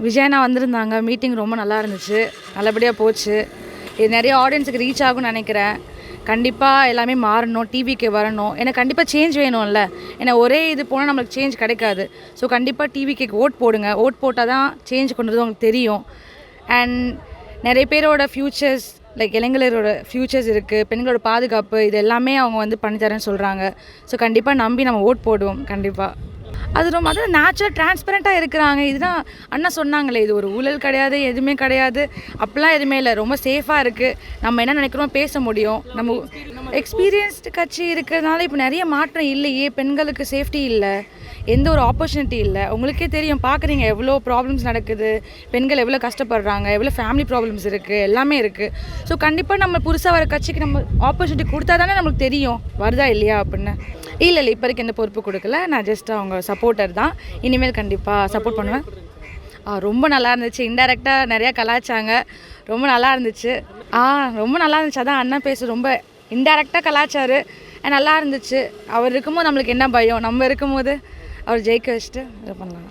விஜயண்ணா வந்திருந்தாங்க. மீட்டிங் ரொம்ப நல்லா இருந்துச்சு, நல்லபடியாக போச்சு. இது நிறைய ஆடியன்ஸுக்கு ரீச் ஆகும்னு நினைக்கிறேன். கண்டிப்பாக எல்லாமே மாறணும், டிவிக்கு வரணும். எனக்கு கண்டிப்பாக சேஞ்ச் வேணும்ல. ஏன்னா ஒரே இது போனால் நம்மளுக்கு சேஞ்ச் கிடைக்காது. ஸோ கண்டிப்பாக டிவிக்கு ஓட் போடுங்க. ஓட் போட்டால் தான் சேஞ்ச் கொண்டு வரது உங்களுக்கு தெரியும். அண்ட் நிறைய பேரோட ஃப்யூச்சர்ஸ் இளைஞரோட ஃப்யூச்சர்ஸ் இருக்குது, பெண்களோட பாதுகாப்பு, இது எல்லாமே அவங்க வந்து பண்ணித்தரேன்னு சொல்கிறாங்க. ஸோ கண்டிப்பாக நம்பி நம்ம ஓட் போடுவோம். கண்டிப்பாக அது ரொம்ப அதுவும் நேச்சுரல் டிரான்ஸ்பரண்ட்டாக இருக்கிறாங்க. இதுதான் அண்ணா சொன்னாங்களே, இது ஒரு ஊழல் கிடையாது, எதுவுமே கிடையாது, அப்படிலாம் எதுவுமே இல்லை. ரொம்ப சேஃபாக இருக்குது. நம்ம என்ன நினைக்கிறோம் பேச முடியும். நம்ம எக்ஸ்பீரியன்ஸ்டு கட்சி இருக்கிறதுனால இப்போ நிறைய மாற்றம் இல்லையே. பெண்களுக்கு சேஃப்டி இல்லை, எந்த ஒரு ஆப்பர்ச்சுனிட்டி இல்லை. உங்களுக்கே தெரியும், பார்க்குறீங்க எவ்வளோ ப்ராப்ளம்ஸ் நடக்குது, பெண்கள் எவ்வளோ கஷ்டப்படுறாங்க, எவ்வளோ ஃபேமிலி ப்ராப்ளம்ஸ் இருக்குது, எல்லாமே இருக்குது. ஸோ கண்டிப்பாக நம்ம புதுசாக வர கட்சிக்கு நம்ம ஆப்பர்ச்சுனிட்டி கொடுத்தா தானே நம்மளுக்கு தெரியும் வருதா இல்லையா அப்படின்னு. இல்லை இப்போ வரைக்கும் எந்த பொறுப்பு கொடுக்கல. நான் ஜஸ்ட் அவங்க சப்போர்ட்டர் தான். இனிமேல் கண்டிப்பாக சப்போர்ட் பண்ணுவேன். ரொம்ப நல்லா இருந்துச்சு. இன்டெரக்டாக நிறையா கலாய்ச்சாங்க, ரொம்ப நல்லா இருந்துச்சு. ரொம்ப நல்லா இருந்துச்சு. அதான் அண்ணன் பேச ரொம்ப இன்டெரக்டாக கலாய்ச்சாரு, நல்லா இருந்துச்சு. அவர் இருக்கும்போது நம்மளுக்கு என்ன பயம், நம்ம இருக்கும்போது அவர் ஜெயிக்க வச்சுட்டு இது பண்ணலாம்.